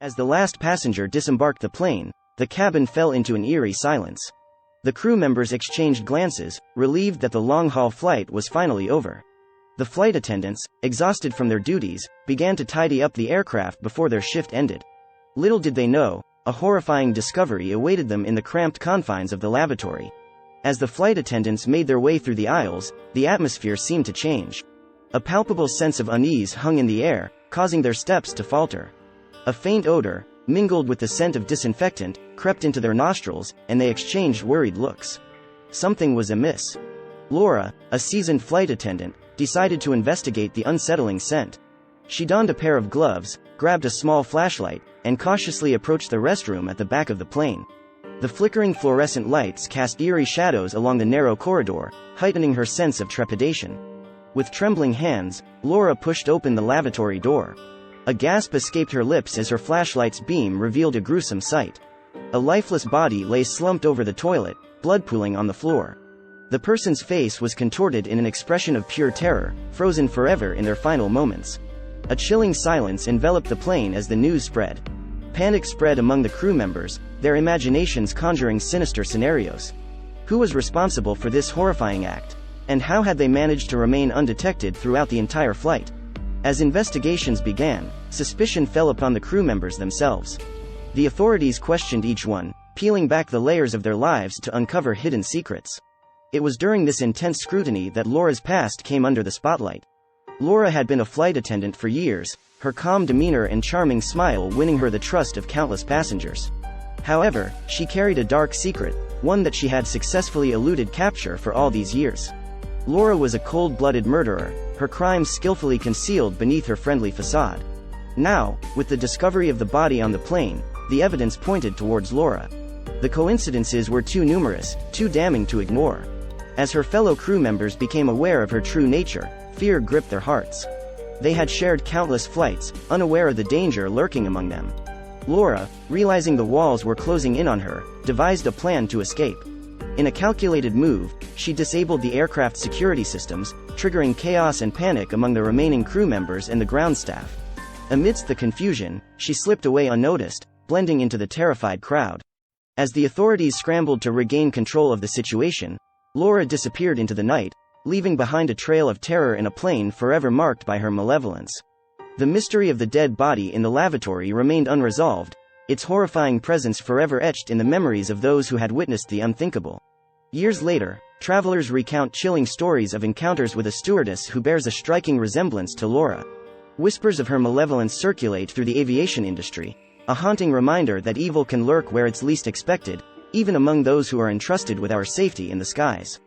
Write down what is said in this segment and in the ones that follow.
As the last passenger disembarked the plane, the cabin fell into an eerie silence. The crew members exchanged glances, relieved that the long-haul flight was finally over. The flight attendants, exhausted from their duties, began to tidy up the aircraft before their shift ended. Little did they know, a horrifying discovery awaited them in the cramped confines of the lavatory. As the flight attendants made their way through the aisles, the atmosphere seemed to change. A palpable sense of unease hung in the air, causing their steps to falter. A faint odor, mingled with the scent of disinfectant, crept into their nostrils, and they exchanged worried looks. Something was amiss. Laura, a seasoned flight attendant, decided to investigate the unsettling scent. She donned a pair of gloves, grabbed a small flashlight, and cautiously approached the restroom at the back of the plane. The flickering fluorescent lights cast eerie shadows along the narrow corridor, heightening her sense of trepidation. With trembling hands, Laura pushed open the lavatory door. A gasp escaped her lips as her flashlight's beam revealed a gruesome sight. A lifeless body lay slumped over the toilet, blood pooling on the floor. The person's face was contorted in an expression of pure terror, frozen forever in their final moments. A chilling silence enveloped the plane as the news spread. Panic spread among the crew members, their imaginations conjuring sinister scenarios. Who was responsible for this horrifying act? And how had they managed to remain undetected throughout the entire flight? As investigations began, suspicion fell upon the crew members themselves. The authorities questioned each one, peeling back the layers of their lives to uncover hidden secrets. It was during this intense scrutiny that Laura's past came under the spotlight. Laura had been a flight attendant for years, her calm demeanor and charming smile winning her the trust of countless passengers. However, she carried a dark secret, one that she had successfully eluded capture for all these years. Laura was a cold-blooded murderer, her crimes skillfully concealed beneath her friendly facade. Now, with the discovery of the body on the plane, the evidence pointed towards Laura. The coincidences were too numerous, too damning to ignore. As her fellow crew members became aware of her true nature, fear gripped their hearts. They had shared countless flights, unaware of the danger lurking among them. Laura, realizing the walls were closing in on her, devised a plan to escape. In a calculated move, she disabled the aircraft security systems, triggering chaos and panic among the remaining crew members and the ground staff. Amidst the confusion, she slipped away unnoticed, blending into the terrified crowd. As the authorities scrambled to regain control of the situation, Laura disappeared into the night, leaving behind a trail of terror in a plane forever marked by her malevolence. The mystery of the dead body in the lavatory remained unresolved, its horrifying presence forever etched in the memories of those who had witnessed the unthinkable. Years later, travelers recount chilling stories of encounters with a stewardess who bears a striking resemblance to Laura. Whispers of her malevolence circulate through the aviation industry, a haunting reminder that evil can lurk where it's least expected, even among those who are entrusted with our safety in the skies.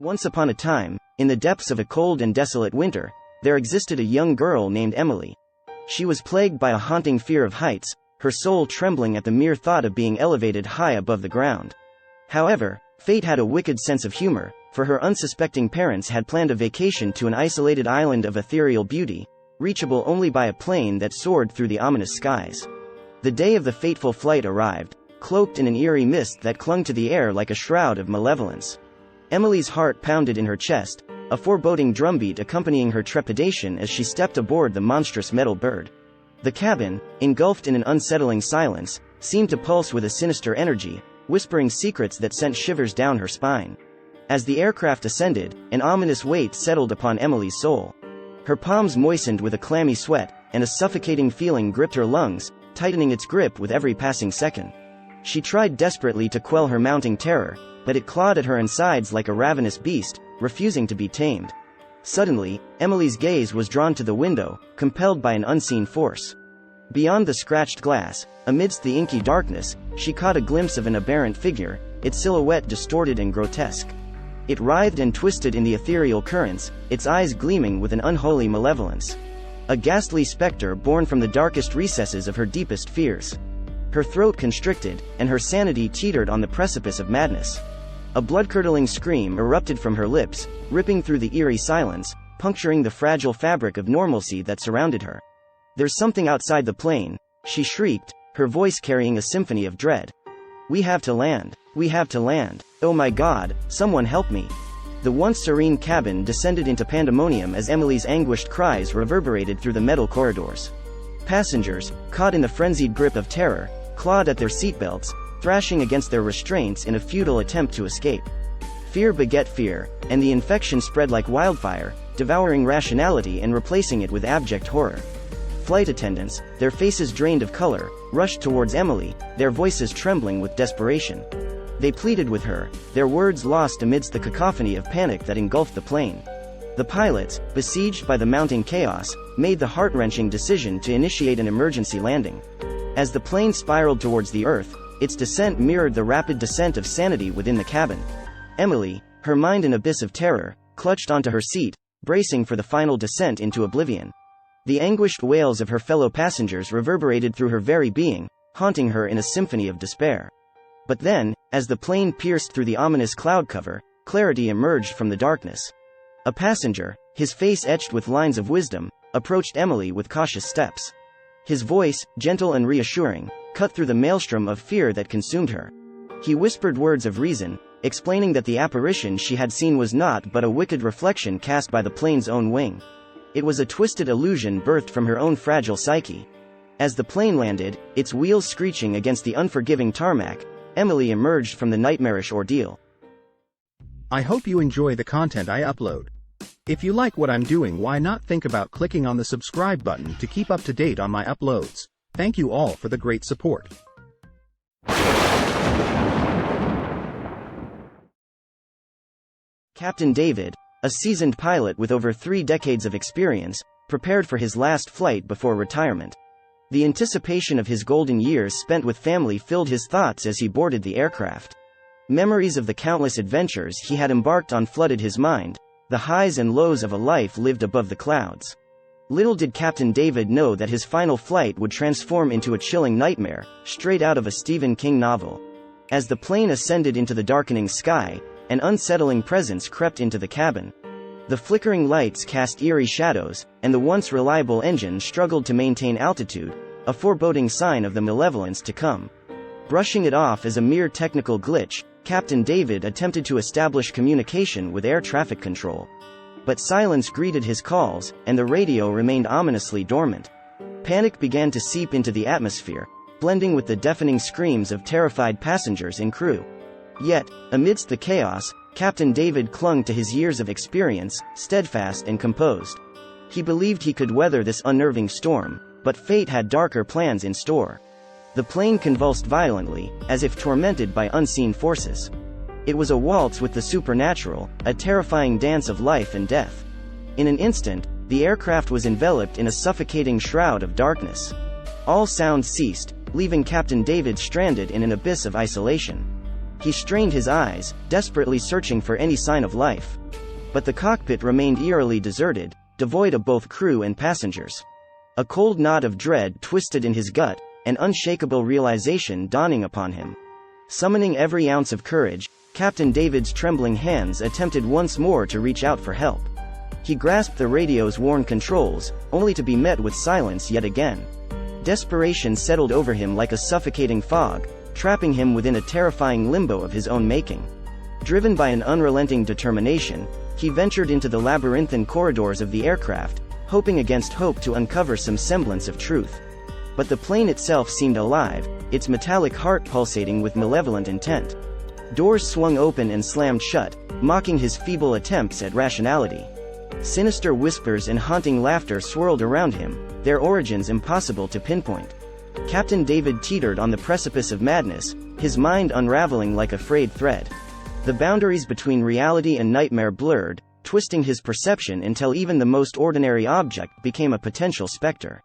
Once upon a time, in the depths of a cold and desolate winter, there existed a young girl named Emily. She was plagued by a haunting fear of heights, her soul trembling at the mere thought of being elevated high above the ground. However, fate had a wicked sense of humor, for her unsuspecting parents had planned a vacation to an isolated island of ethereal beauty, reachable only by a plane that soared through the ominous skies. The day of the fateful flight arrived, cloaked in an eerie mist that clung to the air like a shroud of malevolence. Emily's heart pounded in her chest, a foreboding drumbeat accompanying her trepidation as she stepped aboard the monstrous metal bird. The cabin, engulfed in an unsettling silence, seemed to pulse with a sinister energy, whispering secrets that sent shivers down her spine. As the aircraft ascended, an ominous weight settled upon Emily's soul. Her palms moistened with a clammy sweat, and a suffocating feeling gripped her lungs, tightening its grip with every passing second. She tried desperately to quell her mounting terror, but it clawed at her insides like a ravenous beast, refusing to be tamed. Suddenly, Emily's gaze was drawn to the window, compelled by an unseen force. Beyond the scratched glass, amidst the inky darkness, she caught a glimpse of an aberrant figure, its silhouette distorted and grotesque. It writhed and twisted in the ethereal currents, its eyes gleaming with an unholy malevolence. A ghastly specter born from the darkest recesses of her deepest fears. Her throat constricted, and her sanity teetered on the precipice of madness. A blood-curdling scream erupted from her lips, ripping through the eerie silence, puncturing the fragile fabric of normalcy that surrounded her. "There's something outside the plane," she shrieked, her voice carrying a symphony of dread. "We have to land. We have to land. Oh my God, someone help me." The once serene cabin descended into pandemonium as Emily's anguished cries reverberated through the metal corridors. Passengers, caught in the frenzied grip of terror, clawed at their seatbelts, thrashing against their restraints in a futile attempt to escape. Fear beget fear, and the infection spread like wildfire, devouring rationality and replacing it with abject horror. Flight attendants, their faces drained of color, rushed towards Emily, their voices trembling with desperation. They pleaded with her, their words lost amidst the cacophony of panic that engulfed the plane. The pilots, besieged by the mounting chaos, made the heart-wrenching decision to initiate an emergency landing. As the plane spiraled towards the Earth, its descent mirrored the rapid descent of sanity within the cabin. Emily, her mind an abyss of terror, clutched onto her seat, bracing for the final descent into oblivion. The anguished wails of her fellow passengers reverberated through her very being, haunting her in a symphony of despair. But then, as the plane pierced through the ominous cloud cover, clarity emerged from the darkness. A passenger, his face etched with lines of wisdom, approached Emily with cautious steps. His voice, gentle and reassuring, cut through the maelstrom of fear that consumed her. He whispered words of reason, explaining that the apparition she had seen was not but a wicked reflection cast by the plane's own wing. It was a twisted illusion birthed from her own fragile psyche. As the plane landed, its wheels screeching against the unforgiving tarmac, Emily emerged from the nightmarish ordeal. I hope you enjoy the content I upload. If you like what I'm doing, why not think about clicking on the subscribe button to keep up to date on my uploads. Thank you all for the great support. Captain David, a seasoned pilot with over 3 decades of experience, prepared for his last flight before retirement. The anticipation of his golden years spent with family filled his thoughts as he boarded the aircraft. Memories of the countless adventures he had embarked on flooded his mind, the highs and lows of a life lived above the clouds. Little did Captain David know that his final flight would transform into a chilling nightmare, straight out of a Stephen King novel. As the plane ascended into the darkening sky, an unsettling presence crept into the cabin. The flickering lights cast eerie shadows, and the once reliable engine struggled to maintain altitude, a foreboding sign of the malevolence to come. Brushing it off as a mere technical glitch, Captain David attempted to establish communication with air traffic control. But silence greeted his calls, and the radio remained ominously dormant. Panic began to seep into the atmosphere, blending with the deafening screams of terrified passengers and crew. Yet, amidst the chaos, Captain David clung to his years of experience, steadfast and composed. He believed he could weather this unnerving storm, but fate had darker plans in store. The plane convulsed violently, as if tormented by unseen forces. It was a waltz with the supernatural, a terrifying dance of life and death. In an instant, the aircraft was enveloped in a suffocating shroud of darkness. All sound ceased, leaving Captain David stranded in an abyss of isolation. He strained his eyes, desperately searching for any sign of life. But the cockpit remained eerily deserted, devoid of both crew and passengers. A cold knot of dread twisted in his gut, an unshakable realization dawning upon him. Summoning every ounce of courage, Captain David's trembling hands attempted once more to reach out for help. He grasped the radio's worn controls, only to be met with silence yet again. Desperation settled over him like a suffocating fog, trapping him within a terrifying limbo of his own making. Driven by an unrelenting determination, he ventured into the labyrinthine corridors of the aircraft, hoping against hope to uncover some semblance of truth. But the plane itself seemed alive, its metallic heart pulsating with malevolent intent. Doors swung open and slammed shut, mocking his feeble attempts at rationality. Sinister whispers and haunting laughter swirled around him, their origins impossible to pinpoint. Captain David teetered on the precipice of madness, his mind unraveling like a frayed thread. The boundaries between reality and nightmare blurred, twisting his perception until even the most ordinary object became a potential specter.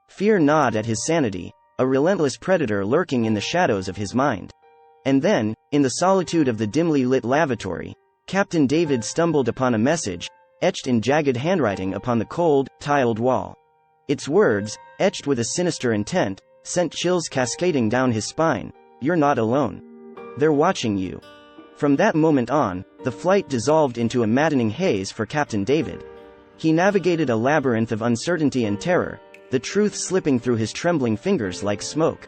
Fear gnawed at his sanity, a relentless predator lurking in the shadows of his mind. And then, in the solitude of the dimly lit lavatory, Captain David stumbled upon a message, etched in jagged handwriting upon the cold, tiled wall. Its words, etched with a sinister intent, sent chills cascading down his spine. "You're not alone. They're watching you." From that moment on, the flight dissolved into a maddening haze for Captain David. He navigated a labyrinth of uncertainty and terror, the truth slipping through his trembling fingers like smoke.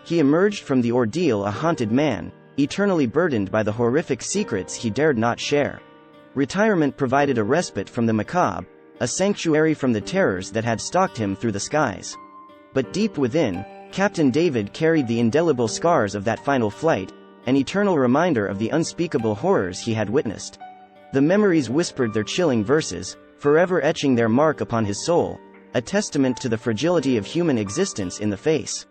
He emerged from the ordeal a haunted man, eternally burdened by the horrific secrets he dared not share. Retirement provided a respite from the macabre, a sanctuary from the terrors that had stalked him through the skies. But deep within, Captain David carried the indelible scars of that final flight, an eternal reminder of the unspeakable horrors he had witnessed. The memories whispered their chilling verses, forever etching their mark upon his soul, a testament to the fragility of human existence in the face